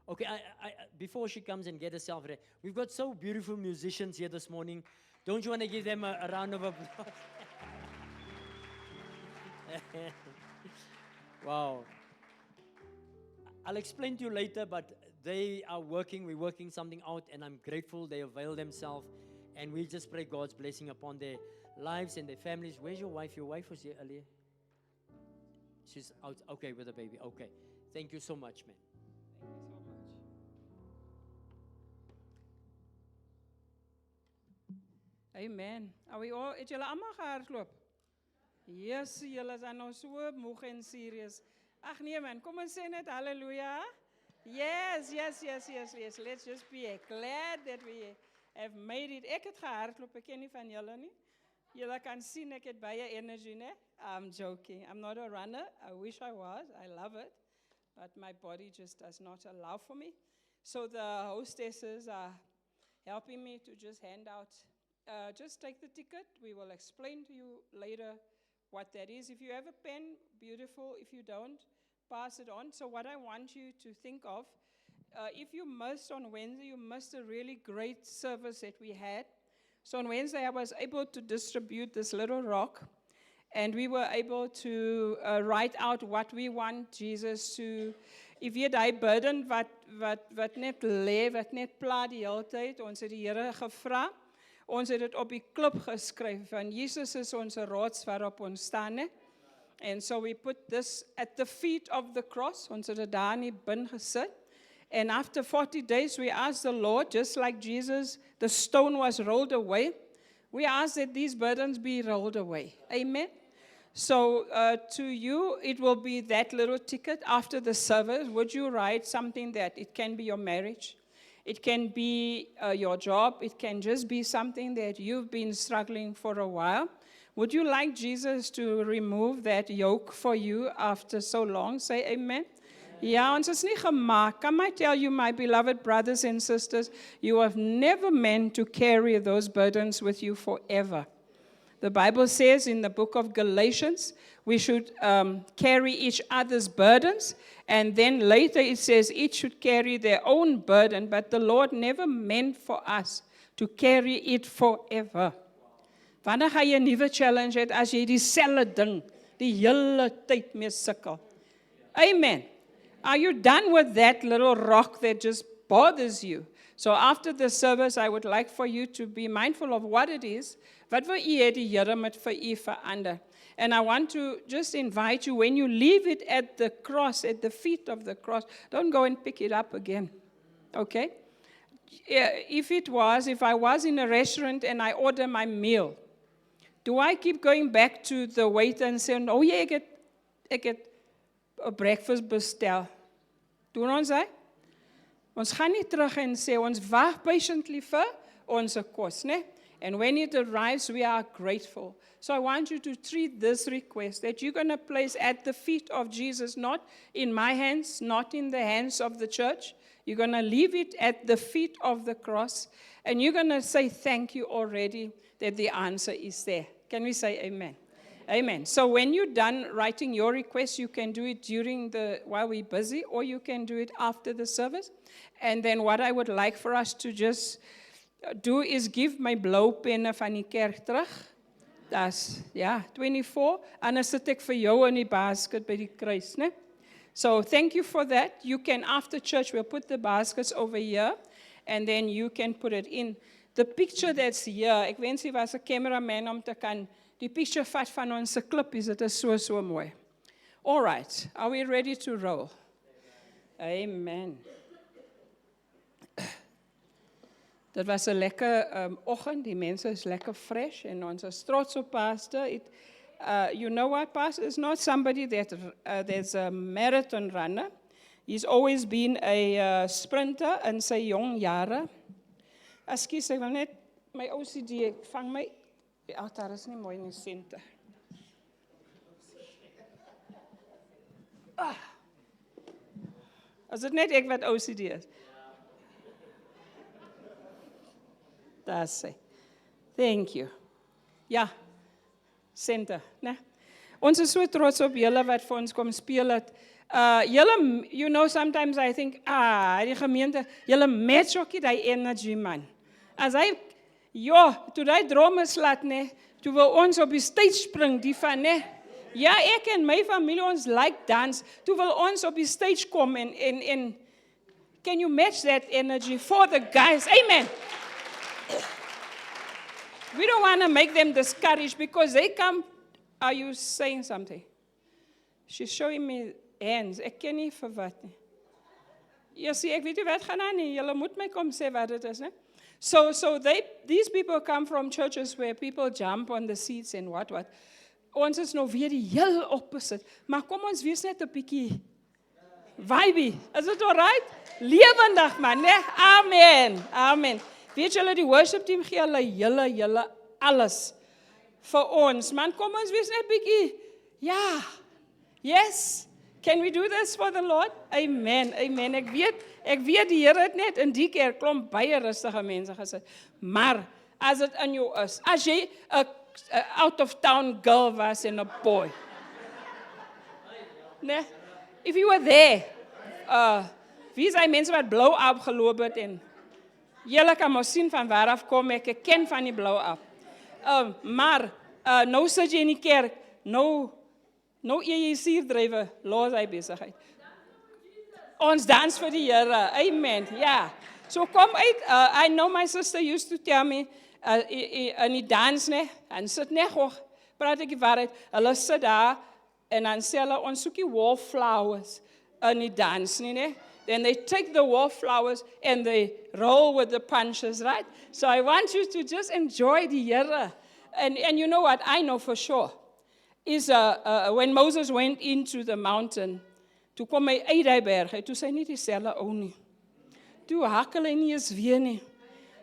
Okay, before she comes and get herself ready, we've got so beautiful musicians here this morning. Don't you want to give them a round of applause? Wow. I'll explain to you later, but they are working. We're working something out, and I'm grateful they avail themselves. And we just pray God's blessing upon their lives and their families. Where's your wife? Your wife was here earlier. She's out. Okay, with the baby. Okay. Thank you so much, man. Thank you so much. Amen. Are we all, het julle allemaal gehardloop? Yes, julle is nou so moeg en serious. Ag nee man, kom ons sê net hallelujah. Yes. Let's just be glad that we have made it. Ek het gehardloop, ek ken nie van julle nie. Julle kan sien ek het baie energie, né? I'm joking. I'm not a runner. I wish I was. I love it. But my body just does not allow for me. So the hostesses are helping me to just hand out, just take the ticket. We will explain to you later what that is. If you have a pen, beautiful. If you don't, pass it on. So what I want you to think of, if you missed on Wednesday, you missed a really great service that we had. So on Wednesday, I was able to distribute this little rock. And we were able to write out what we want Jesus to. If jy die burden wat net lê, wat net pla die hele tyd, ons het die Here gevra. Ons het dit op die klip geskryf van Jesus is ons rots waarop ons staan, né? And so we put this at the feet of the cross. Ons het dit daar in die bin gesit. And after 40 days, we asked the Lord, just like Jesus, the stone was rolled away. We asked that these burdens be rolled away. Amen. So to you, it will be that little ticket after the service. Would you write something that it can be your marriage? It can be your job. It can just be something that you've been struggling for a while. Would you like Jesus to remove that yoke for you after so long? Say amen. Ja, ons is nie gemaak. Can I tell you, my beloved brothers and sisters, you have never meant to carry those burdens with you forever. The Bible says in the book of Galatians, we should carry each other's burdens. And then later it says each should carry their own burden. But the Lord never meant for us to carry it forever. Wanneer ga jy 'n nuwe challenge het as jy dieselfde ding die hele tyd mee sukkel? Amen. Are you done with that little rock that just bothers you? So after the service, I would like for you to be mindful of what it is. Wat wil u hê die Here moet vir u verander? And I want to just invite you, when you leave it at the cross, at the feet of the cross, don't go and pick it up again. Okay? If I was in a restaurant and I order my meal, do I keep going back to the waiter and saying, oh yeah, ek het 'n breakfast bestel? Doen ons hy? Ons gaan nie terug en sê, ons wag patiently vir ons kos, né? And when it arrives, we are grateful. So I want you to treat this request that you're going to place at the feet of Jesus, not in my hands, not in the hands of the church. You're going to leave it at the feet of the cross, and you're going to say thank you already that the answer is there. Can we say amen? Amen. So when you're done writing your request, you can do it while we're busy, or you can do it after the service. And then what I would like for us to just do is give my blauwpenne van die kerk terug. That's, 24. Anders sit ek vir jou in die basket by die kruis, né? So thank you for that. You can, after church, we'll put the baskets over here, and then you can put it in. The picture that's here, ek wens jy was 'n cameraman om te kan die picture vat van ons klippies, dit is so mooi. All right, are we ready to roll? Amen. Dit was 'n lekker oggend, die mense is lekker fresh en ons is trots op pastor. You know what, pastor is not somebody that's a marathon runner. He's always been a sprinter in sy jong jare. Ekskuus, ek wil net my OCD vang my. Die altaar is nie mooi in die senter. Is dit net ek wat OCD is? Daar sê. Thank you. Ja, center, né? Ons is so trots op julle wat vir ons kom speel het. You know, sometimes I think, die gemeente, julle match ook nie die energy, man. As hy, toe die drome slaat, ne, toe wil ons op die stage spring, die van, ne, ja, ek en my familie, ons like dance, toe wil ons op die stage kom en can you match that energy for the guys? Amen. We don't want to make them discouraged because they come. Are you saying something? She's showing me hands. Ek ken nie vir wat nie. Ja, sien, ek weet nie wat gaan aan nie. Julle moet my kom sê wat dit is, né? So these people come from churches where people jump on the seats and what. Ons is nou weer die heel opposite. Maar kom ons wees net 'n bietjie vibey. Is dit alright? Lewendig man, né? Amen. Amen. Weet julle die worship team gee hulle alles vir ons. Man, kom ons wees net 'n bietjie. Ja. Yes. Can we do this for the Lord? Amen. Amen. Ek weet die Here het net in die kerk klomp baie rustige mense gesit. Maar as dit in jou is, as jy 'n out of town girl was and a boy. Nee. If you were there, wie is die mense wat blou opgeloop het en julle kan mos sien van waar af kom ek ken van die blou op. Maar nou sit jy in die kerk, nou jy suurdrywe, los hy besigheid. Ons dans vir die Here. Amen. Ja. So kom uit. I know my sister used to tell me in die dans, ne, en sit net hoog, praat ek die waarheid, hulle sit daar, en dan sê hulle, ons soek die wallflowers in die dans, ne? Then they take the wallflowers and they roll with the punches, right? So I want you to just enjoy the Here. And you know what, I know for sure, is when Moses went into the mountain, toe kom hy uit die berg, toe sy nie dieselfde ou nie. Toe hakkel hy nie eens weer nie.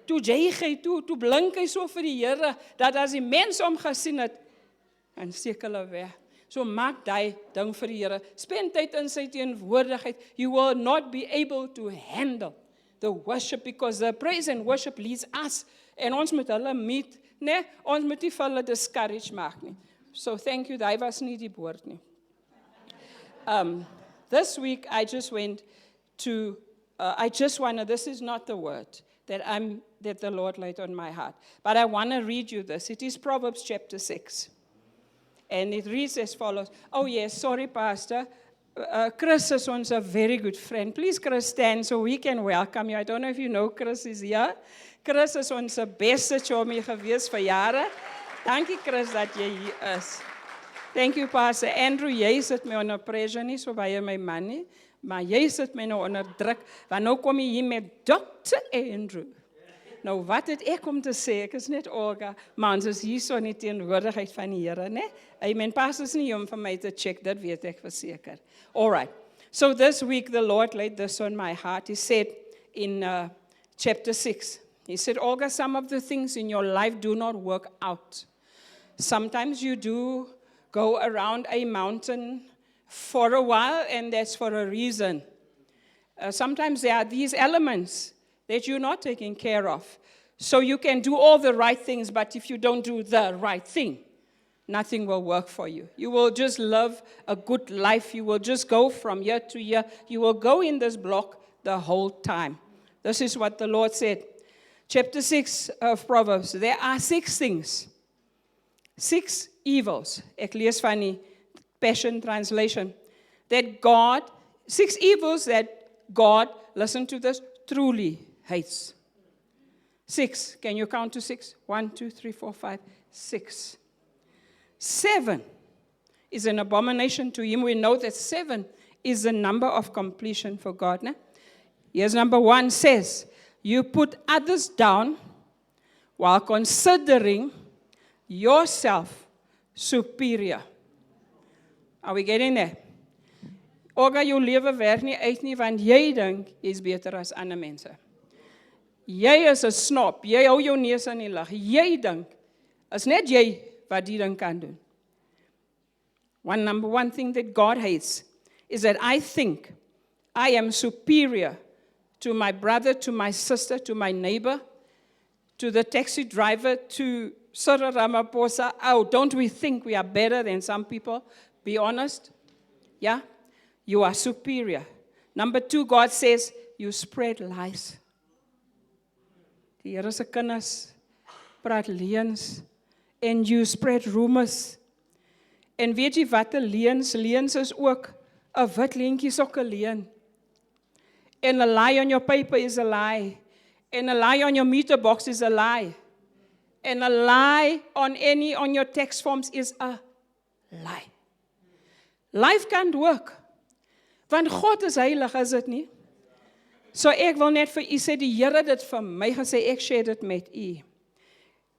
Toe juig hy, toe blink hy so vir die Here, dat as die mens hom gesien het, en steek hulle weg. So maak die ding vir die Here. Spend tyd in sy teenwoordigheid. You will not be able to handle the worship, because the praise and worship leads us. En ons moet hulle meet, ne? Ons moet nie vir hulle discourage maak nie. So thank you, die was nie die woord nie. This week I just went to, this is not the word that the Lord laid on my heart. But I want to read you this. It is Proverbs chapter 6. And it reads as follows. Oh yes, sorry Pastor. Chris is a very good friend. Please Chris stand so we can welcome you. I don't know if you know Chris is here. Chris is ons beste chomie gewees vir jare. Dankie Chris dat jy hier is. Thank you Pastor Andrew. Jy sit my onder pressure nie so baie my man nie. Maar jy sit my nou onder druk, want nou kom jy hier met Dr. Andrew. Nou wat het ek om te sê, ek is net Olga, maar ons is hier so in die teenwoordigheid van die Here, né? Amen, pas is nie om vir my te check, dit weet ek verseker. All right, so this week the Lord laid this on my heart. He said in chapter 6, he said, Olga, some of the things in your life do not work out. Sometimes you do go around a mountain for a while, and that's for a reason. Sometimes there are these elements that you're not taking care of. So you can do all the right things, but if you don't do the right thing, nothing will work for you. You will just live a good life. You will just go from year to year. You will go in this block the whole time. This is what the Lord said. Chapter 6 of Proverbs. There are 6 things. 6 evils. Ek lees van die Passion Translation. 6 evils that God, listen to this, truly hates. 6. Can you count to 6? 1, 2, 3, 4, 5, 6. 7 is an abomination to him. We know that 7 is the number of completion for God. Ne? Here's number 1 says, you put others down while considering yourself superior. Are we getting there? Olga, jou lewe werk nie uit nie, want jy dink jy's beter as ander mense. Jy is 'n snop, jy hou jou neus in die lug. Jy dink, is net jy wat die ding kan doen. Number one thing that God hates is that I think I am superior to my brother, to my sister, to my neighbor, to the taxi driver, to Cyril Ramaphosa. Oh, don't we think we are better than some people? Be honest. Yeah? you are superior. Number 2, God says, you spread lies. Die Here se kinders praat leuns en you spread rumors. En weet jy wat 'n leuns? Leuns is ook 'n wit leentjie sokke leuen. And a lie on your paper is a lie. And a lie on your meter box is a lie. And a lie on your text forms is a lie. Life can't work. Want God is heilig, is dit nie? So ek wil net vir u sê, die Here het dit vir my gesê, ek share dit met u.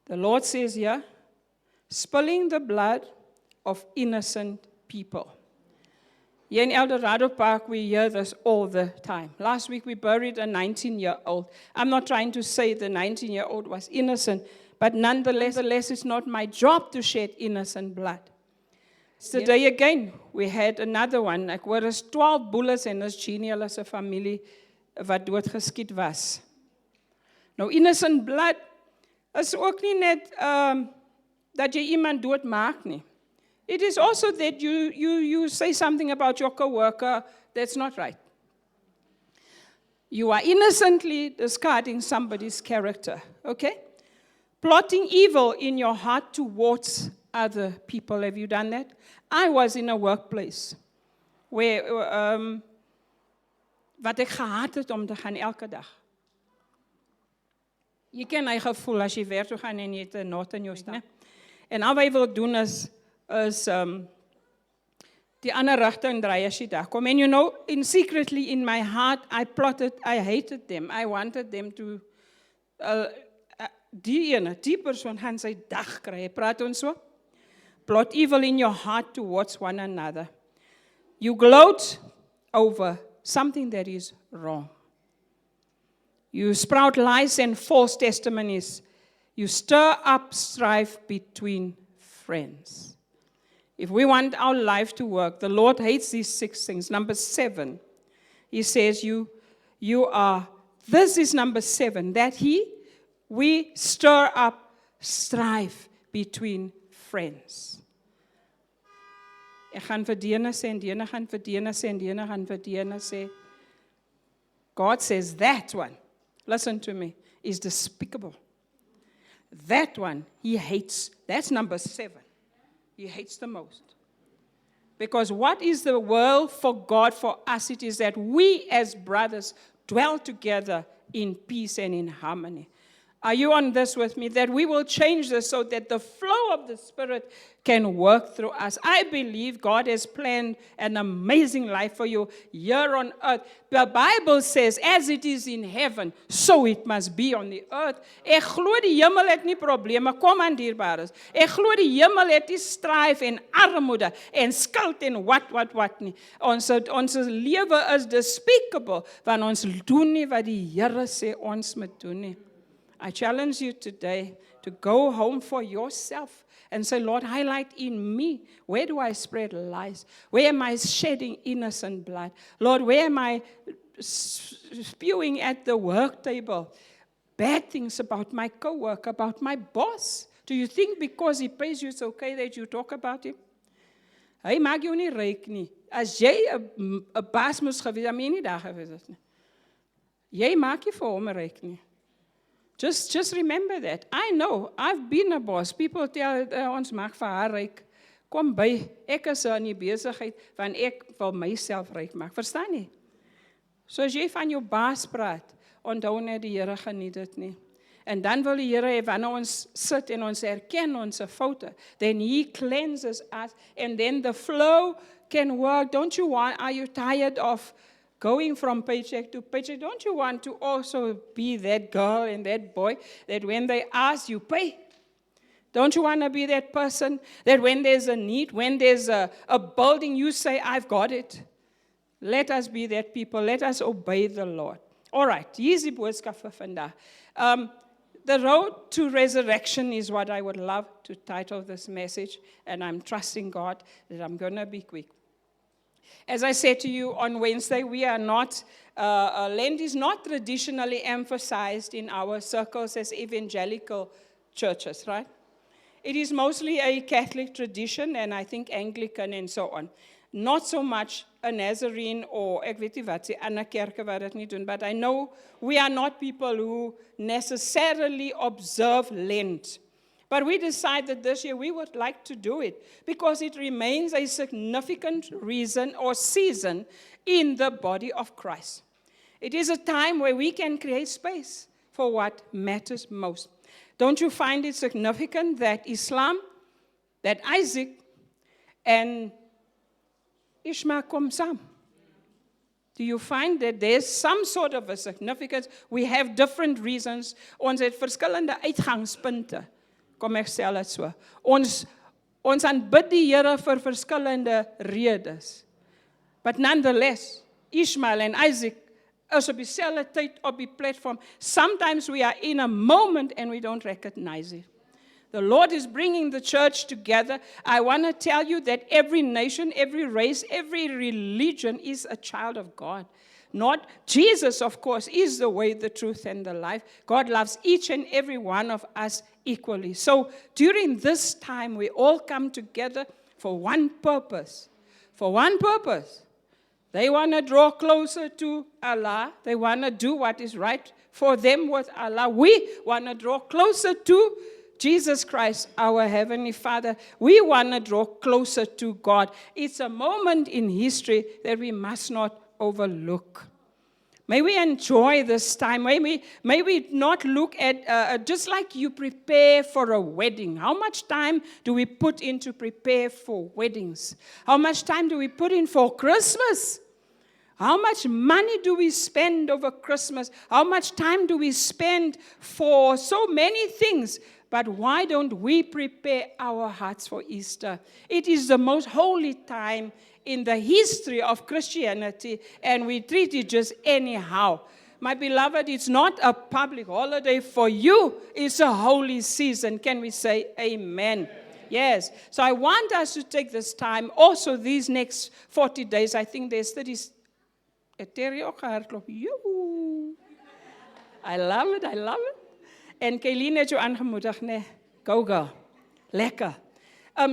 The Lord says here, spilling the blood of innocent people. Here in El Dorado Park, we hear this all the time. Last week, we buried a 19-year-old. I'm not trying to say the 19-year-old was innocent, but nonetheless, it's not my job to shed innocent blood. Today again, we had another one. Ek hoor is 12 bullets en is Jeannie hulle se familie wat doodgeskiet was. Nou, innocent blood is ook nie net dat jy iemand doodmaak nie. It is also that you say something about your coworker that's not right. You are innocently discarding somebody's character, okay? Plotting evil in your heart towards other people. Have you done that? I was in a workplace where wat ek gehaat het om te gaan elke dag. Jy ken my gevoel as jy werk toe gaan en jy het 'n knot in jou stomach. En al wat jy wil doen is die ander rigting draai as jy daar kom. And you know, secretly in my heart, I hated them. I wanted them to, die persoon gaan sy dag kry. Praat ons so? Plot evil in your heart towards one another. You gloat over something that is wrong. You sprout lies and false testimonies. You stir up strife between friends. If we want our life to work, the Lord hates these 6 things. Number 7, He says this is number 7, that we stir up strife between friends. Ek gaan vir Dene sê, en Dene gaan vir Dene sê, en Dene gaan vir Dene sê. God says that one, listen to me, is despicable. That one, He hates. That's number 7. He hates the most. Because what is the will for God for us? It is that we as brothers dwell together in peace and in harmony. Are you on this with me? That we will change this so that the flow of the Spirit can work through us. I believe God has planned an amazing life for you here on earth. The Bible says, as it is in heaven, so it must be on the earth. Ek glo die hemel het nie probleme, kom aan dierbares. Ek glo die hemel het nie strife en armoede en skuld en wat nie. Ons lewe is despicable, want ons doen nie wat die Here sê ons moet doen nie. I challenge you today to go home for yourself and say, Lord, highlight in me, where do I spread lies? Where am I shedding innocent blood? Lord, where am I spewing at the work table bad things about my coworker, about my boss? Do you think because he pays you, it's okay that you talk about him? Hy maak jou nie ryk nie. As jy 'n baas moes gewees, dan jy nie daar gewees het nie. Jy maak nie vir hom ryk nie. Just remember that. I know, I've been a boss. People tell, ons maak vir haar ryk. Kom by, ek is in die besigheid, want ek wil myself ryk maak. Verstaan nie? So as jy van jou baas praat, onthou net die Here geniet dit nie. En dan wil die Here hê, wanneer ons sit en ons erken ons foute, then He cleanses us, and then the flow can work. Are you tired of going from paycheck to paycheck? Don't you want to also be that girl and that boy that when they ask, you pay? Don't you want to be that person that when there's a need, when there's a building, you say, I've got it? Let us be that people. Let us obey the Lord. All right, hier is die boodskap vir vandag. The road to resurrection is what I would love to title this message, and I'm trusting God that I'm going to be quick. As I said to you on Wednesday, we are not, Lent is not traditionally emphasized in our circles as evangelical churches, right? It is mostly a Catholic tradition, and I think Anglican and so on. not so much a Nazarene or ek weet nie wat sê ander kerke wat dit nie doen, but I know we are not people who necessarily observe Lent. But we decided this year we would like to do it because it remains a significant reason or season in the body of Christ. It is a time where we can create space for what matters most. Don't you find it significant that Islam, that Isaac and Ishmael kom saam? Do you find that there's some sort of a significance? We have different reasons. Ons het verskillende uitgangspunte. Kom ek stel dit so. Ons aanbid die Here vir verskillende redes. But nonetheless, Ishmael and Isaac is op dieselfde tyd op die platform. Sometimes we are in a moment and we don't recognize it. The Lord is bringing the church together. I want to tell you that every nation, every race, every religion is a child of God. Not Jesus, of course, is the way, the truth, and the life. God loves each and every one of us equally. So during this time, we all come together for one purpose. For one purpose. They want to draw closer to Allah. They want to do what is right for them with Allah. We want to draw closer to Jesus Christ, our Heavenly Father. We want to draw closer to God. It's a moment in history that we must not overlook. May we enjoy this time. May we not look at, just like you prepare for a wedding. How much time do we put in to prepare for weddings? How much time do we put in for Christmas? How much money do we spend over Christmas? How much time do we spend for so many things? But why don't we prepare our hearts for Easter? It is the most holy time in the history of Christianity, and we treat it just anyhow. My beloved, it's not a public holiday for you. It's a holy season. Can we say amen? Yes. So I want us to take this time. Also, these next 40 days, I think there's 30. I love it. I love it. En Kayleen het jou aangemoedig, nee. Go girl. Lekker.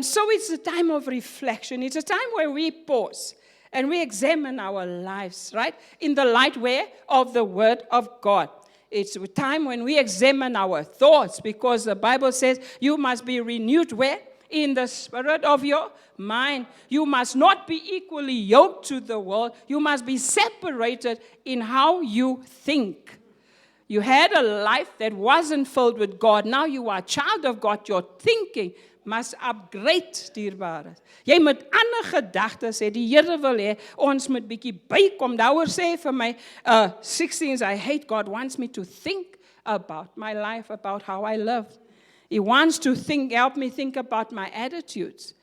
So it's a time of reflection. It's a time where we pause and we examine our lives, right? In the light where of the Word of God. It's a time when we examine our thoughts because the Bible says you must be renewed where? In the spirit of your mind. You must not be equally yoked to the world. You must be separated in how you think. You had a life that wasn't filled with God. Now you are a child of God. Your thinking must upgrade, dierbare. Jy moet ander gedagtes hê. Die Here wil hê ons moet bietjie bykom. Daaroor sê vir my 16 I hate God wants me to think about my life, about how I live. He wants to help me think about my attitudes.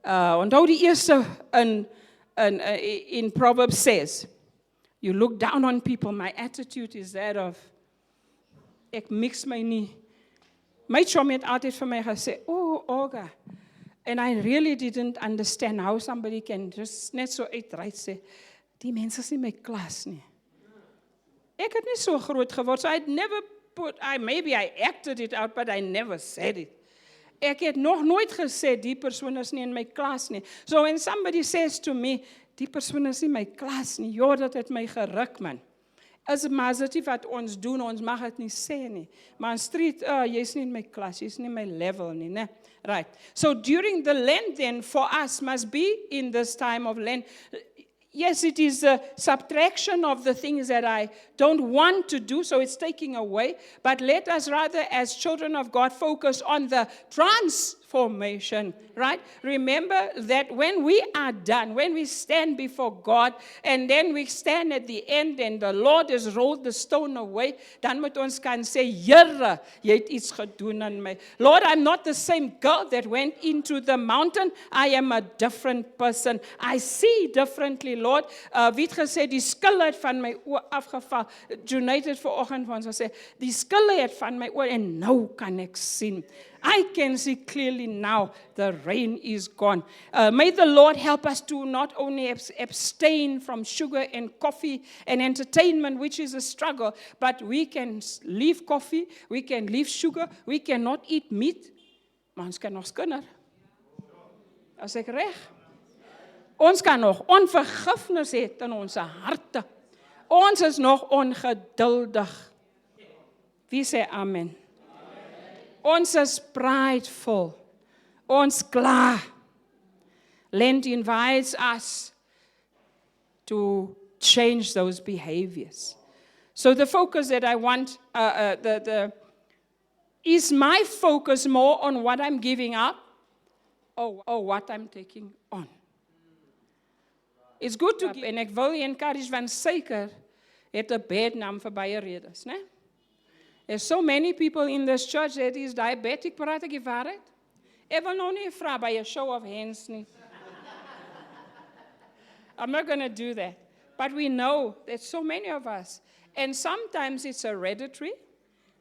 Onthou die eerste in Proverbs says, you look down on people. My attitude is that of, ek mix my nie. My chom het altyd vir my gesê, oh, Olga. And I really didn't understand how somebody can just net so uitreid sê, die mense is nie my klas nie. Ek het nie so groot geword, so I'd never maybe I acted it out, but I never said it. Ek het nog nooit gesê, die persoon is nie in my klas nie. So when somebody says to me, die persoon is nie my klas nie, dat het my geruk, man. As dit wat ons doen, ons mag het nie sê nie. Maar in street, jy's nie in my klas, jy's nie in my level nie, né? Right. So during the Lent then, for us, must be in this time of Lent. Yes, it is a subtraction of the things that I don't want to do, so it's taking away. But let us rather, as children of God, focus on the transformation, right? Remember that when we are done, when we stand before God, and then we stand at the end and the Lord has rolled the stone away, dan moet ons kan sê, Here, jy het iets gedoen aan my. Lord, I'm not the same girl that went into the mountain. I am a different person. I see differently, Lord. Wie het gesê, die skille het van my oor afgeval. Junaid het vanoggend vir ons gesê, die skille het van my oor en nou kan ek sien. I can see clearly now the rain is gone. May the Lord help us to not only abstain from sugar and coffee and entertainment, which is a struggle, but we can leave coffee, we can leave sugar, we cannot eat meat, maar ons kan nog skinder. As ek reg? Ons kan nog onvergifnis hê in ons harte. Ons is nog ongeduldig. Wie sê amen? Ons is prideful. Ons kla. Lent invites us to change those behaviors. So the focus that I want, is my focus more on what I'm giving up or what I'm taking on? It's good to give. En ek wil encourage van suiker het 'n bad naam vir baie redes, né? There's so many people in this church that is diabetic, praat ek die waarheid? Ek wil nou nie vra by 'n show of hands nie. I'm not going to do that. But we know that so many of us, and sometimes it's hereditary,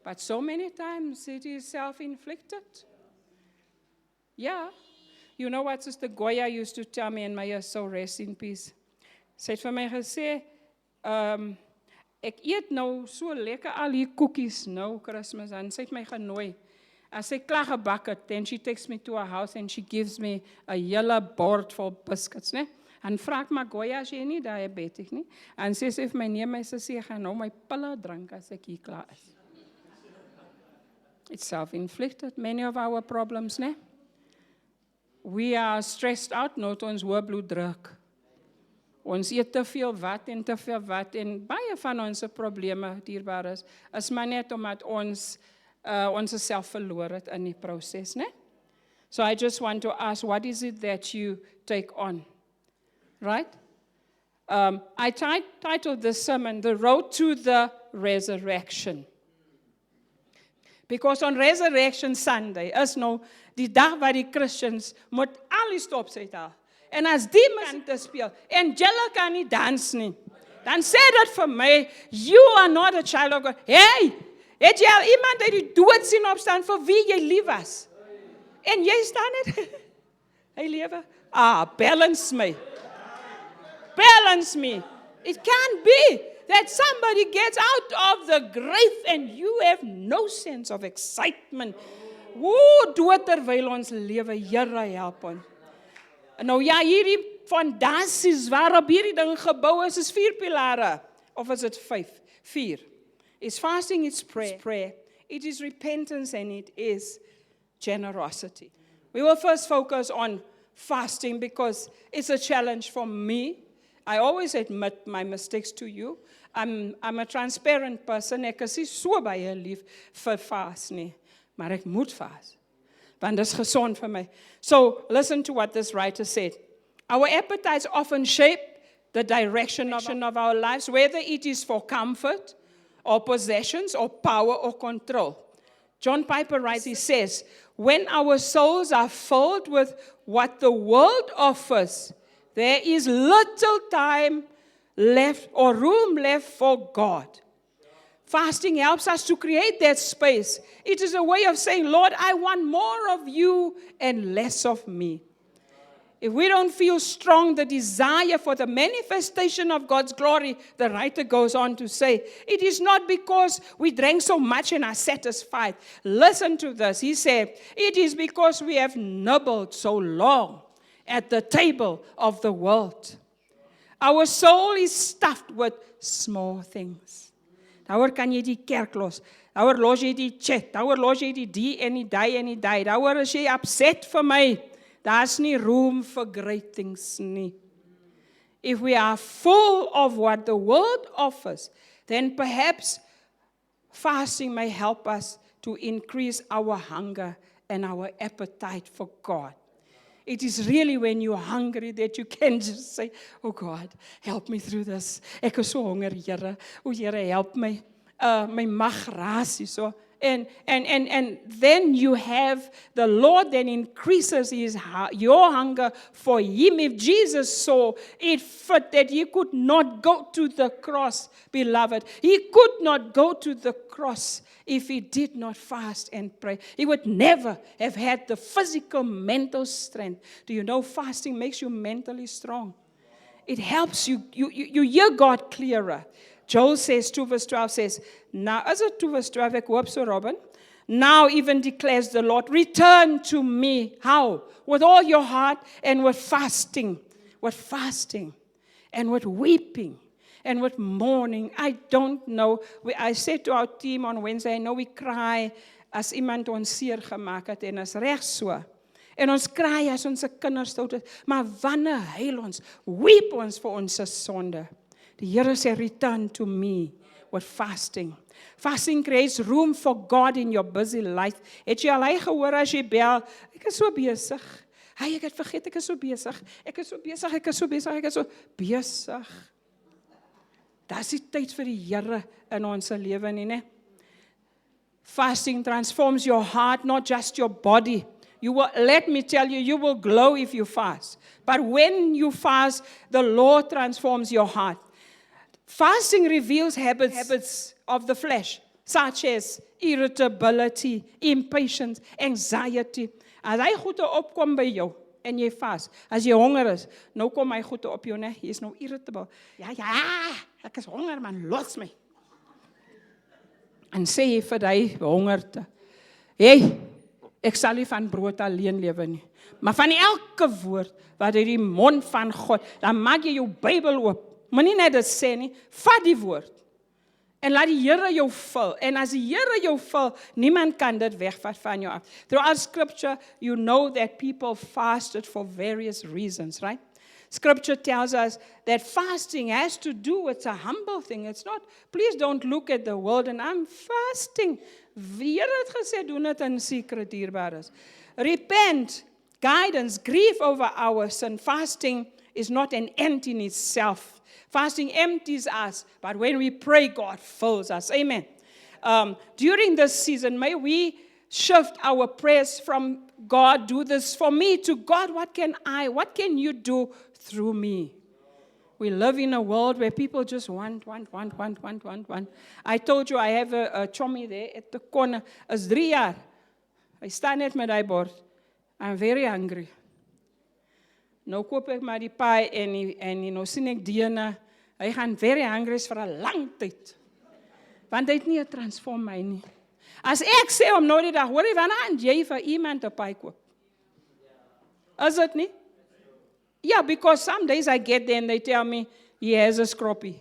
but so many times it is self-inflicted. Yeah. You know what Sister Goya used to tell me, and may soul rest in peace. Sy het vir my gesê, ek eet nou so lekker al die koekies nou, Christmas, en sy het my genooi. As sy klaar gebak het, then she takes me to her house and she gives me a hele bord vol biscuits, né? En vra ek maar, Goya, as jy nie diabetic nie? En sy sê vir my, nee, my sussie, ek gaan nou my pille drink as ek hier klaar is. It's self-inflicted, many of our problems, né? We are stressed out, not ons hoë bloeddruk. Ons eet te veel wat en baie van ons probleme, dierbaar is maar net omdat ons self verloor het in die proses, né? So I just want to ask, what is it that you take on? Right? I titled this sermon, The Road to the Resurrection. Because on Resurrection Sunday is nou die dag waar die Christians moet al die stops uithaal. En as die man te speel, en julle kan nie dans nie, dan sê dit vir my, you are not a child of God. Hey, het jy al iemand uit die dood sien opstaan vir wie jy lief was? En jy staan net, hy lewe. Balance me. Balance me. It can't be that somebody gets out of the grave and you have no sense of excitement. Dood terwyl ons lewe, Here help ons. Nou ja, hierdie fondasies waarop hierdie ding gebou is 4 pilare. Of is it 5? 4. It's fasting, it's prayer, it is repentance, and it is generosity. We will first focus on fasting because it's a challenge for me. I always admit my mistakes to you. I'm a transparent person. Ek is nie so baie lief vir vas nie, maar ek moet vas. Want dit is gesond vir my. So, listen to what this writer said. Our appetites often shape the direction of our lives, whether it is for comfort, or possessions, or power, or control. John Piper writes, he says, when our souls are filled with what the world offers, there is little time left or room left for God. Fasting helps us to create that space. It is a way of saying, Lord, I want more of you and less of me. If we don't feel strong the desire for the manifestation of God's glory, the writer goes on to say, it is not because we drank so much and are satisfied. Listen to this. He said, it is because we have nibbled so long at the table of the world. Our soul is stuffed with small things. Daaroor kan jy die kerk los. Daaroor los jy die chat. Daaroor los jy die en die die en die die. Daaroor is jy upset vir my. Daar's nie room for great things nie. If we are full of what the world offers, then perhaps fasting may help us to increase our hunger and our appetite for God. It is really when you're hungry that you can just say, oh God, help me through this. Ek is so honger, Here. O Here, help my. My mag raas hier so. And then you have the Lord that increases your hunger for Him. If Jesus saw it fit that He could not go to the cross, beloved, He could not go to the cross if He did not fast and pray. He would never have had the physical, mental strength. Do you know fasting makes you mentally strong? It helps you. You hear God clearer. Joel says, 2 verse 12 says, now, as a 2 verse 12, ek hoop so, Robin, now even declares the Lord, return to me. How? With all your heart and with fasting. with fasting and with weeping and with mourning. I don't know. I said to our team on Wednesday, I know we cry as iemand ons seer gemaak het en is reg so. En ons cry as ons kinders dood het, maar wanneer huil ons, weep ons vir ons sonde. Die Here sê, return to me with fasting. Fasting creates room for God in your busy life. Het jy al gehoor as jy bel, ek is so besig. Hey, ek het vergeet, ek is so besig. Ek is so besig, ek is so besig, ek is so besig. Dis die tyd vir die Here in ons lewe nie, né? Fasting transforms your heart, not just your body. Let me tell you, you will glow if you fast. But when you fast, the Lord transforms your heart. Fasting reveals habits of the flesh, such as irritability, impatience, anxiety. As hy goede opkom by jou, en jy vas, as jy honger is, nou kom hy goede op jou, ne? Jy is nou irritable. Ja, ek is honger, man, los my. En sê jy vir die hongerte, hey, ek sal nie van brood alleen lewe nie, maar van elke woord, wat uit die mond van God, dan maak jy jou Bybel oop, maar nie net dit sê nie, vat die woord, en laat die Here jou vul, en as die Here jou vul, niemand kan dit wegvat van jou af. Throughout scripture, you know that people fasted for various reasons, right? Scripture tells us that fasting has to do, it's a humble thing. It's not, please don't look at the world and I'm fasting. Die Here het gesê, doen dit in secret, dierbares. Repent, guidance, grief over our sin. Fasting is not an end in itself. Fasting empties us, but when we pray, God fills us. Amen. During this season, may we shift our prayers from God, do this for me, to God, what can you do through me? We live in a world where people just want. I told you I have a chommy there at the corner. Is 3 jaar. Hy staan net met die bord. I'm very hungry. Nou koop ek maar die pie en nou sien ek Diana. Hy gaan very hungry vir 'n lang tyd. Want hy het nie 'n transform my nie. As ek sê om nou die dag, hoor jy wanneer jy vir iemand 'n pie koop? Is dit nie? Yeah, because some days I get there and they tell me, he has a scroppy.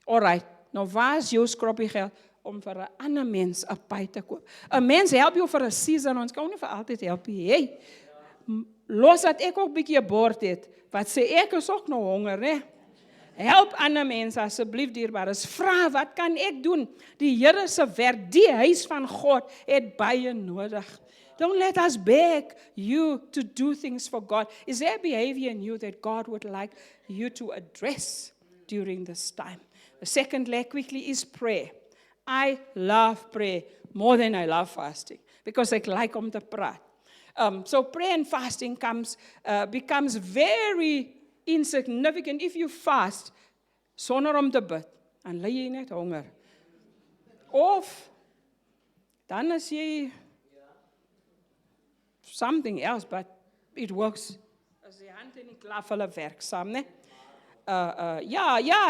All right, nou waar is jou scroppy geld om vir 'n ander mens 'n pie te koop? 'n Mens help jou vir 'n season, ons kan nie vir altyd help nie. Hey, los dat ek ook 'n bietjie 'n bord het, wat sê ek is ook nou honger, né? Help ander mense asseblief dierbares. Vra, wat kan ek doen? Die Here se werk, die huis van God het baie nodig. Don't let us beg you to do things for God. Is there behavior in you that God would like you to address during this time? The second leg quickly is prayer. I love prayer more than I love fasting because ek like om te praat. So prayer and fasting becomes very insignificant if you fast sonder om te bid. Dan ly jy net honger. Of dan as jy something else, but it works. As die hand en die klaf hulle werk saam, né?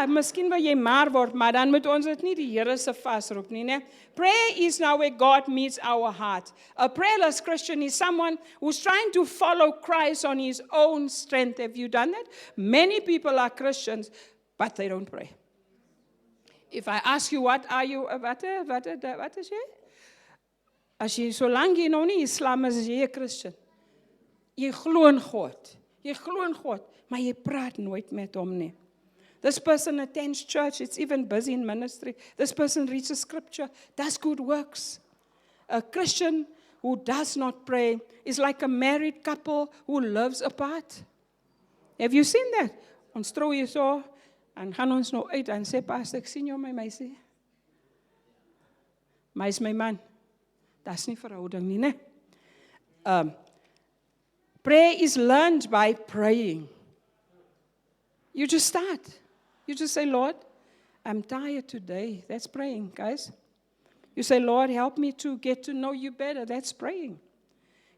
Miskien wil jy maar word, maar dan moet ons dit nie die Here se vasroep nie, né? Prayer is now where God meets our heart. A prayerless Christian is someone who's trying to follow Christ on his own strength. Have you done that? Many people are Christians, but they don't pray. If I ask you, what are you, wat is jy? As jy, solank jy nou nie Islam is jy 'n Christian. Jy glo in God. Jy glo in God, maar jy praat nooit met hom nie. This person attends church, it's even busy in ministry. This person reads the scripture, does good works. A Christian who does not pray is like a married couple who lives apart. Have you seen that? Ons trou hier so, en gaan ons nou uit en sê, pastor, ek sien jou my meisie. My is my man. That's nie verhouding nie, né? Prayer is learned by praying. You just start. You just say, Lord, I'm tired today. That's praying, guys. You say, Lord, help me to get to know you better. That's praying.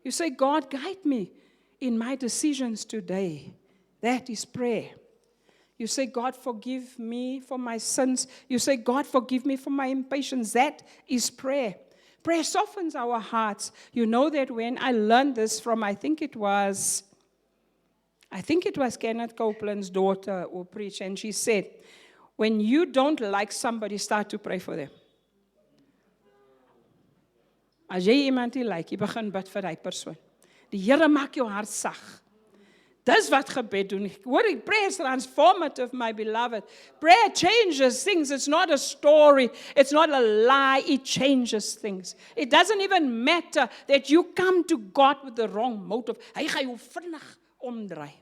You say, God, guide me in my decisions today. That is prayer. You say, God, forgive me for my sins. You say, God, forgive me for my impatience. That is prayer. Prayer softens our hearts. You know that when I learned this from, I think it was I think it was Kenneth Copeland's daughter who preached, and she said, when you don't like somebody, start to pray for them. As jy iemand nie like, jy begin bid vir die persoon. Die Here maak jou hart sag. Dis wat gebed doen. Hoor, prayer is transformative, my beloved. Prayer changes things. It's not a story. It's not a lie. It changes things. It doesn't even matter that you come to God with the wrong motive. Hy gaan jou vinnig omdraai.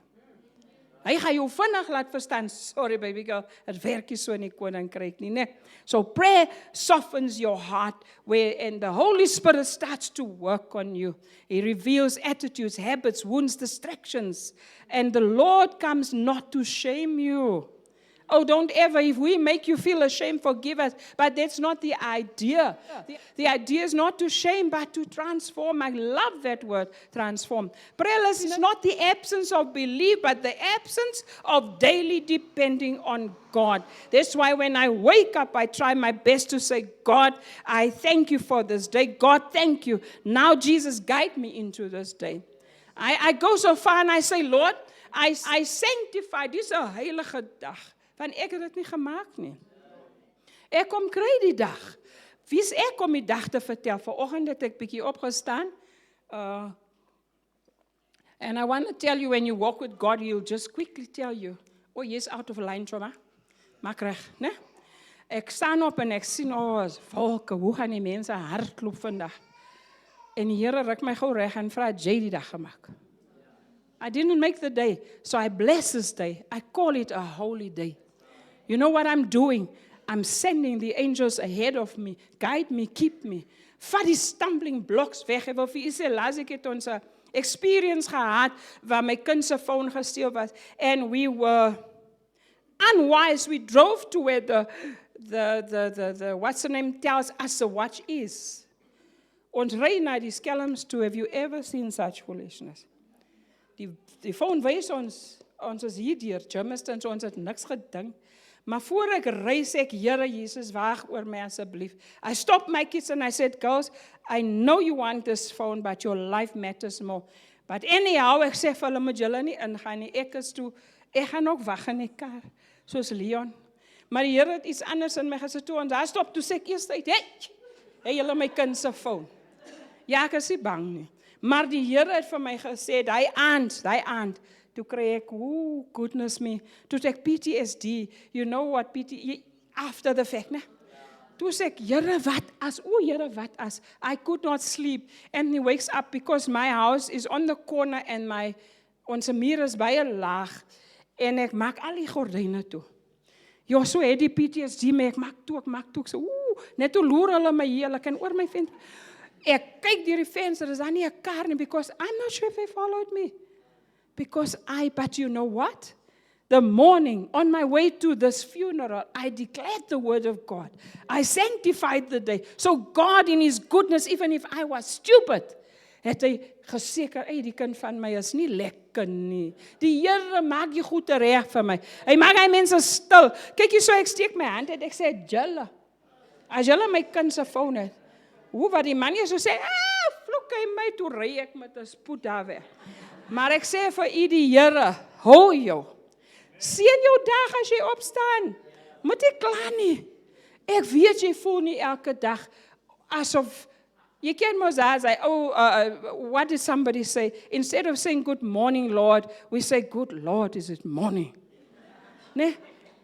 Hy gaan jou vinnig laat verstaan, sorry baby girl, het werk nie so in die koninkryk nie, né? So prayer softens your heart, and the Holy Spirit starts to work on you. He reveals attitudes, habits, wounds, distractions, and the Lord comes not to shame you. Oh, don't ever, if we make you feel ashamed, forgive us. But that's not the idea. The idea is not to shame, but to transform. I love that word, transform. Prayerlessness is not the absence of belief, but the absence of daily depending on God. That's why when I wake up, I try my best to say, God, I thank you for this day. God, thank you. Now, Jesus, guide me into this day. I go so far and I say, Lord, I sanctify. This is a heilige dag. Want ek het dit nie gemaak nie. Ek kom kry die dag. Wie is ek om die dag te vertel? Vanoggend het ek bietjie opgestaan. And I want to tell you, when you walk with God, He'll just quickly tell you, oh, jy's out of line, Choma. Maak reg, né? Ek staan op en ek sien, volke, hoe gaan die mense hardloop vandag? En die Here ruk my gou reg en vra, jy die dag gemaak. I didn't make the day, so I bless this day. I call it a holy day. You know what I'm doing? I'm sending the angels ahead of me. Guide me, keep me. Vat die stumbling blocks weg. Ek wil vir u sê, laas ek het ons experience gehad waar my kind se phone gesteel was. And we were unwise. We drove to where the what's the name tells us the watch is. Ons ry na die skelms toe. Have you ever seen such foolishness? Die phone wys ons is hier deur Germiston, so ons het niks gedink. Maar voor ek ry sê ek, Here Jesus, wag oor my asseblief. I stopped my kids and I said, girls, I know you want this phone, but your life matters more. But anyhow, ek sê vir hulle, moet julle nie ingaan nie. Ek is toe, ek gaan ook wag in die kar, soos Leon. Maar die Here het iets anders in my gesê toe, en daar stop, toe sê ek eers uit, hey, julle my kind se phone. Ja, ek is nie bang nie. Maar die Here het vir my gesê, die aand, toe kry ek, goodness me, toe ek PTSD, you know what PTSD, after the fact, ne? Toe sê ek, Here, wat as, I could not sleep, and he wakes up, because my house is on the corner, and ons muur is baie laag, en ek maak al die gordyne toe. Ja, so het die PTSD, maar ek maak toe, ek sê, net toe loer hulle my hier, hulle kan oor my venster, ek kyk deur die venster, is daar nie 'n kar nie, because I'm not sure if they followed me. But you know what? The morning, on my way to this funeral, I declared the word of God. I sanctified the day. So God in His goodness, even if I was stupid, het hy geseker, die kind van my is nie lekker nie. Die Here maak die goed reg vir my. Hy maak hy mense stil. Kyk hier so, ek steek my hand uit, ek sê, julle, as julle my kind se phone het, wat die man hier so sê, vloek hy my, toe ry ek met 'n spoed daar weg. Maar ek sê vir u, die Here, hou jou. Seën jou dag as jy opstaan. Moet jy kla nie. Ek weet jy voel nie elke dag asof, jy ken mos as hy, what did somebody say? Instead of saying good morning, Lord, we say good Lord, is it morning? Ne?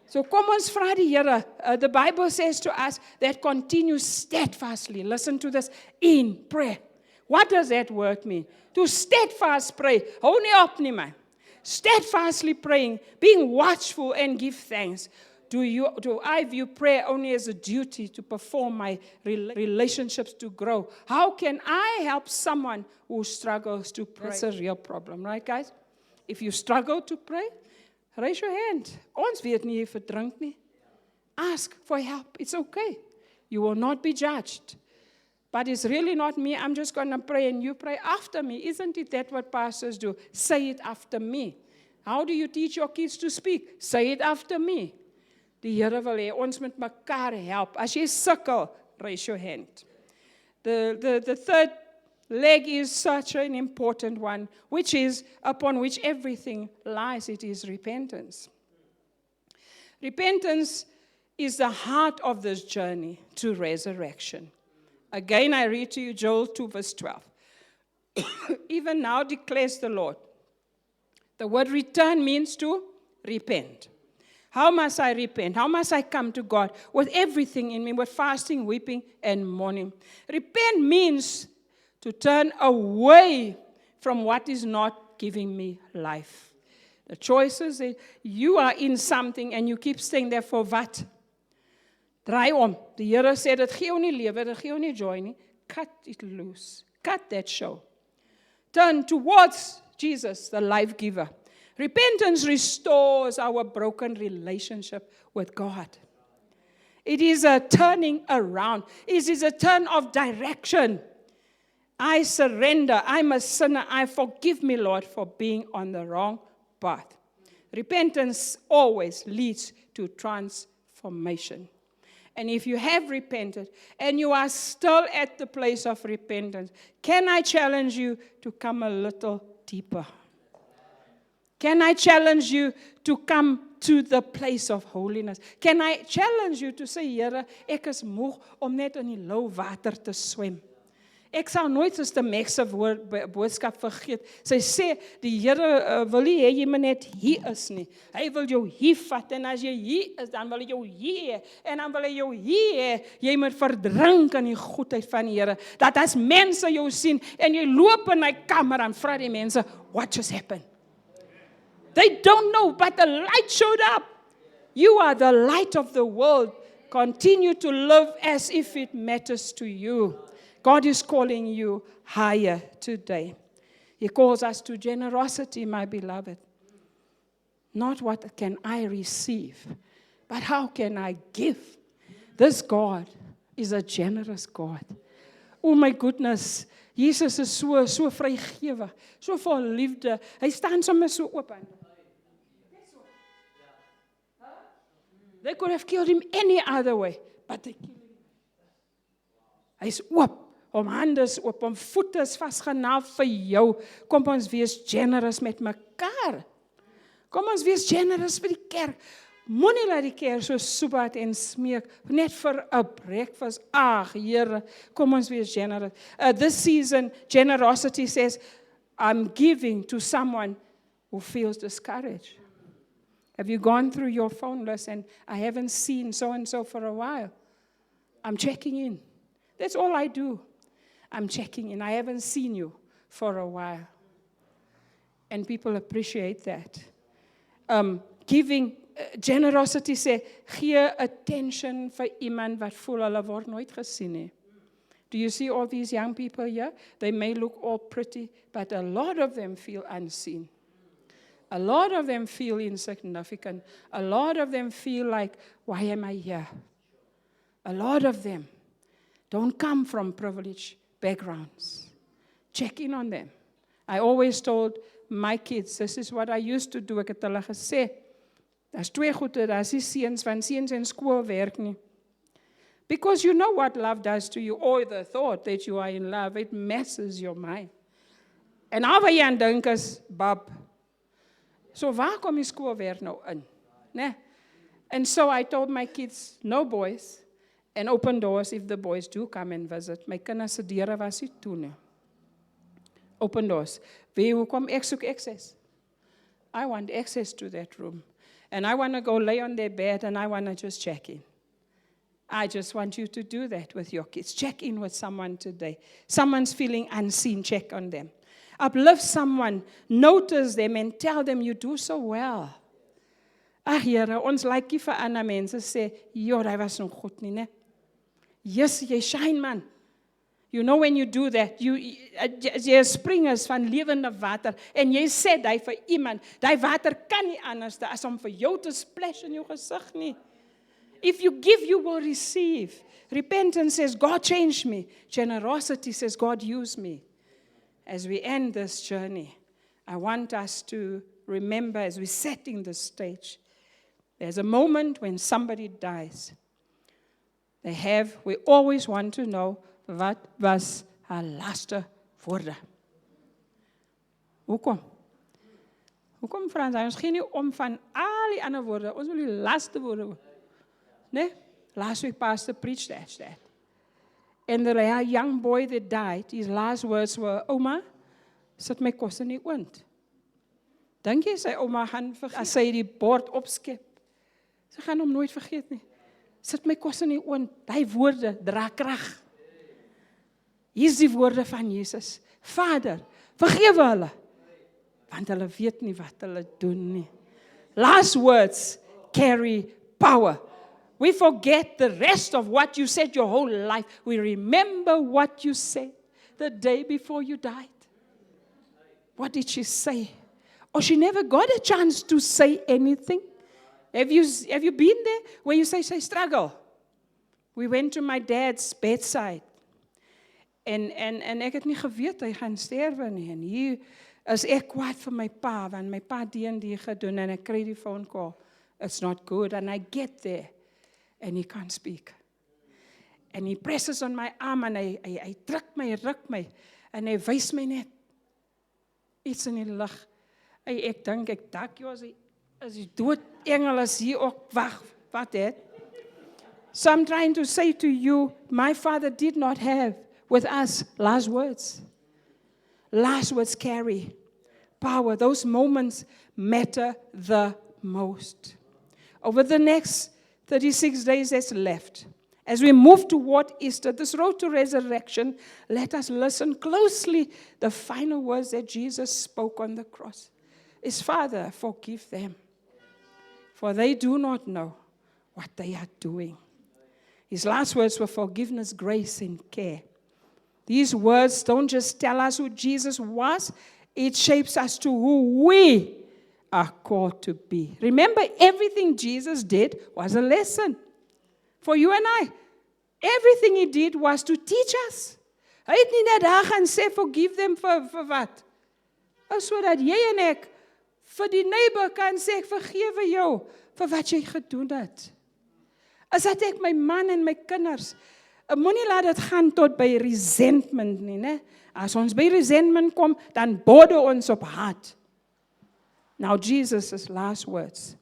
So kom ons vra die Here. The Bible says to us that continue steadfastly. Listen to this, in prayer. What does that word mean? To steadfast pray. Hou nie op nie, man. Steadfastly praying, being watchful and give thanks. Do I view prayer only as a duty to perform my relationships to grow? How can I help someone who struggles to pray? That's a real problem, right, guys? If you struggle to pray, raise your hand. Ons weet nie jy verdrink nie. Ask for help. It's okay. You will not be judged. But it's really not me. I'm just going to pray and you pray after me. Isn't it that what pastors do? Say it after me. How do you teach your kids to speak? Say it after me. Die Here wil hê ons moet mekaar help. As jy sukkel, raise your hand. The third leg is such an important one, which is upon which everything lies. It is repentance. Repentance is the heart of this journey to resurrection. Again, I read to you Joel 2, verse 12. Even now declares the Lord. The word return means to repent. How must I repent? How must I come to God with everything in me, with fasting, weeping, and mourning? Repent means to turn away from what is not giving me life. The choice is that you are in something and you keep staying there for what? Draai om. Die Here sê, dit gee jou nie lewe, dit gee jou nie joy nie. Cut it loose. Cut that show. Turn towards Jesus, the life giver. Repentance restores our broken relationship with God. It is a turning around. It is a turn of direction. I surrender. I'm a sinner. I forgive me, Lord, for being on the wrong path. Repentance always leads to transformation. And if you have repented and you are still at the place of repentance, can I challenge you to come a little deeper? Can I challenge you to come to the place of holiness? Can I challenge you to say, Here, ek is moeg om net in die lou water te swem. Ek sal nooit Suster Max se boodskap vergeet. Sy sê, die Here wil nie hê jy moet net hier is nie. Hy wil jou hier vat, en as jy hier is, dan wil hy jou hier hê, en dan wil hy jou hier hê. Jy moet verdrink in die goedheid van die Here. Dat as mense jou sien, en jy loop in die kamer, en vra die mense, what just happened? They don't know, but the light showed up. You are the light of the world. Continue to live as if it matters to you. God is calling you higher today. He calls us to generosity, my beloved. Not what can I receive, but how can I give? This God is a generous God. Oh my goodness, Jesus is so vrygewig, so vol liefde. Hy staan sommer so oop. They could have killed him any other way, but they killed him. Hy's oop. Om hande is oop, om voete is vasgenaal vir jou. Kom ons wees generous met mekaar. Kom ons wees generous vir die kerk. Moenie laat die kerk so soebat en smeek, net vir 'n breakfast. Ag, Here, kom ons wees generous. This season, generosity says, I'm giving to someone who feels discouraged. Have you gone through your phone list and I haven't seen so-and-so for a while? I'm checking in. That's all I do. I'm checking in. I haven't seen you for a while. And people appreciate that. Giving, generosity sê, gee attention vir iemand wat voel hulle word nooit gesien nie. Do you see all these young people here? They may look all pretty, but a lot of them feel unseen. A lot of them feel insignificant. A lot of them feel like, why am I here? A lot of them don't come from privileged backgrounds. Check in on them. I always told my kids, this is what I used to do. Ek het hulle gesê, daar's twee goede, daar's die seuns, want seuns in skool werk nie. Because you know what love does to you, or the thought that you are in love, it messes your mind. En al wat jy aan dink is, bab. So waar kom die skoolwerk nou in? Nee. And so I told my kids, no boys, and open doors if the boys do come and visit. My kinders se deure was nie toe nie. Open doors. Hoekom ek soek access? I want access to that room. And I want to go lay on their bed and I want to just check in. I just want you to do that with your kids. Check in with someone today. Someone's feeling unseen, check on them. Uplift someone, notice them and tell them you do so well. Ag Here, ons like nie vir ander mense sê, "Jo, hy was so goed nie, né?" Yes, jy shine man. You know when you do that, jy spring is van lewende water en jy sê daai vir iemand, daai water kan nie anders as om vir jou te splash in jou gesig nie. If you give, you will receive. Repentance says, God change me. Generosity says, God use me. As we end this journey, I want us to remember as we're setting the stage, there's a moment when somebody dies. We always want to know what was her laaste woorde. Hoekom? Hoekom, Frans? Ons gee nie om van al die ander woorde. Ons wil die laaste woorde. Nee? Last week, Pastor preached that. And the young boy that died, his last words were, Oma, sit my kos in die oond. Dink jy sy ouma gaan vergeet, as sy die bord opskep? Sy gaan hom nooit vergeet nie. Sit my kos in die oond. Die woorde dra krag. Hier is die woorde van Jesus. Vader, vergewe hulle, want hulle weet nie wat hulle doen nie. Last words carry power. We forget the rest of what you said your whole life. We remember what you said the day before you died. What did she say? Or she never got a chance to say anything. Have you been there where you say struggle? We went to my dad's bedside. En ek het nie geweet hy gaan sterwe nie. En hier is ek kwaad vir my pa, want my pa D&D gedoen en ek kry die phone call. It's not good. And I get there. And he can't speak. And he presses on my arm and hy ruk my, en hy wys my net iets in die lig. Ek dink, dak jy as die dood engel is hier ook, wat het? So I'm trying to say to you, my father did not have with us last words. Last words carry power. Those moments matter the most. Over the next 36 days that's left, as we move toward Easter, this road to resurrection, let us listen closely. The final words that Jesus spoke on the cross is, Father, forgive them, for they do not know what they are doing. His last words were forgiveness, grace, and care. These words don't just tell us who Jesus was, it shapes us to who we are called to be. Remember, everything Jesus did was a lesson for you and I. Everything he did was to teach us. Hy het nie net daar gaan sê, forgive them vir wat? Sodat jy en ek vir die neighbor kan sê, ek vergewe jou vir wat jy gedoen het. As dat ek my man en my kinders, moenie laat dit gaan tot by resentment nie, né? As ons by resentment kom, dan borde ons op haat. Now, Jesus' last words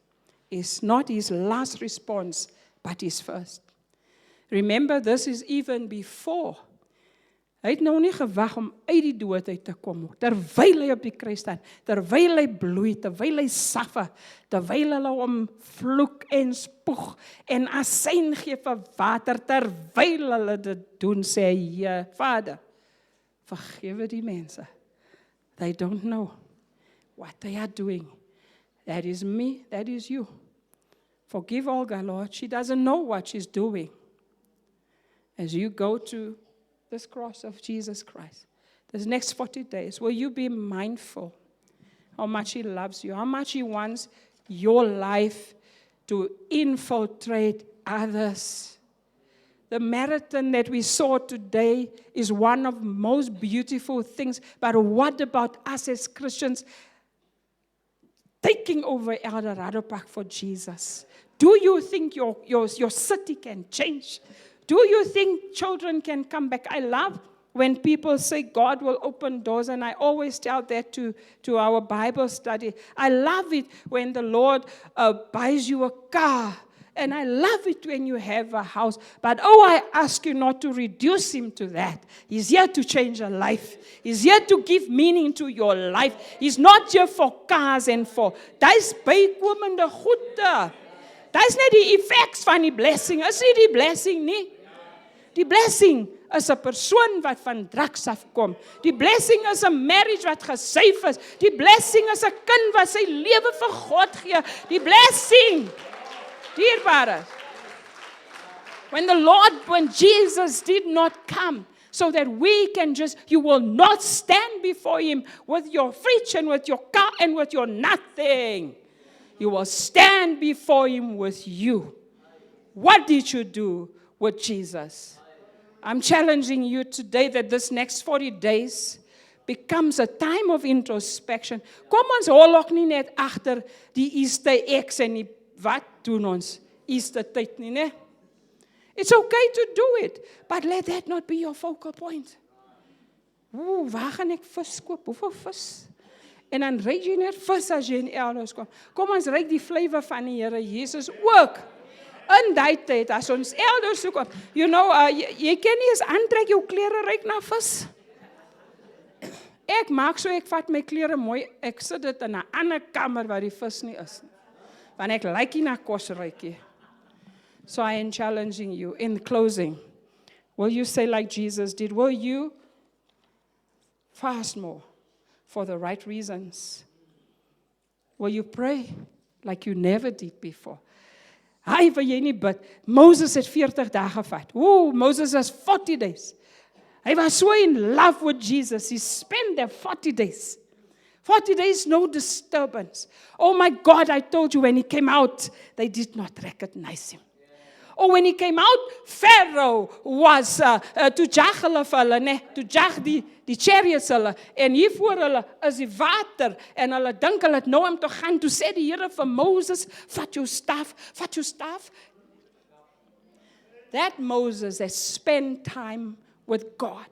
is not his last response, but his first. Remember, this is even before. Hy het nou nie gewag om uit die dood uit te kom, terwyl hy op die kruis staan, terwyl hy bloei, terwyl hy suffer, terwyl hulle hom vloek en spoeg, en asyn gee vir water, terwyl hulle dit doen, sê hy, Vader, vergewe die mense. They don't know what they are doing. That is me, that is you. Forgive Olga, Lord. She doesn't know what she's doing. As you go to this cross of Jesus Christ, this next 40 days, will you be mindful how much he loves you, how much he wants your life to infiltrate others? The marathon that we saw today is one of the most beautiful things, but what about us as Christians taking over Eldorado Park for Jesus? Do you think your city can change? Do you think children can come back? I love when people say God will open doors, and I always tell that to our Bible study. I love it when the Lord buys you a car, and I love it when you have a house. But I ask you not to reduce him to that. He's here to change your life. He's here to give meaning to your life. He's not here for cars and for... Dis bykomende goede. Dis net die effects van die blessing. Is nie die blessing nie. Die blessing is 'n persoon wat van drugs afkom. Die blessing is 'n marriage wat gesuif is. Die blessing is 'n kind wat sy lewe vir God gee. Die blessing. Dierbare. When Jesus did not come, so that we can you will not stand before him with your fridge and with your car and with your nothing. You will stand before him with you. What did you do with Jesus? I'm challenging you today that this next 40 days becomes a time of introspection. Kom ons hol ook nie net agter die Easter eggs en die wat doen ons Easter tyd nie, né? It's okay to do it, but let that not be your focal point. waar gaan ek vis koop? Hoeveel vis? En dan ryk jy net vis as jy in elders kom. Kom ons ryk die vlewe van die Here Jesus ook. In die tyd, as ons elders soek op, you know, jy kan nie eens aantrek jou klere ryk na vis. Ek maak so, ek vat my klere mooi, ek sit dit in 'n ander kamer waar die vis nie is. Want ek like nie na kos rykie. So I am challenging you in closing. Will you say like Jesus did? Will you fast more for the right reasons? Will you pray like you never did before? Hy wil jy nie bid. Moses het 40 dae gevat. Moses was 40 days. Hy was so in love with Jesus. He spent there 40 days. 40 days, no disturbance. Oh my God, I told you when he came out, they did not recognize him. Oh, when he came out, Pharaoh was to jag hulle vir hulle, nee, to jag die chariots hulle, en hier voor hulle is die water, en hulle dink hulle het nou om te gaan, toe sê die Here vir Moses, vat jou staf. That Moses has spent time with God.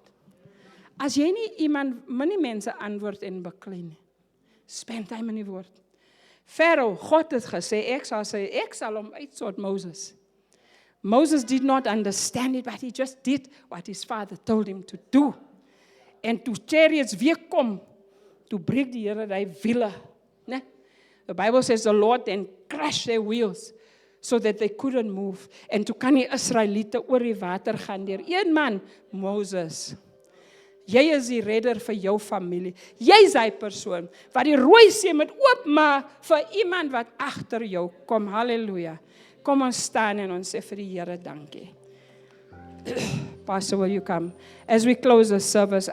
As jy nie iemand, minie mense antwoord en beklei nie, spend time in die woord. Pharaoh, God het gesê, ek sal hom uitsort Moses. Moses did not understand it, but he just did what his father told him to do. En toe chariots weer kom, toe breek die Here die wiele. Nee? The Bible says the Lord then crushed their wheels so that they couldn't move. En toe kan die Israeliete oor die water gaan deur. Een man, Moses. Jy is die redder vir jou familie. Jy is die persoon wat die rooi see moet oopmaak vir iemand wat agter jou kom. Halleluja. Kom ons staan en ons sê vir die Here dankie. Pastor, will you come? As we close the service,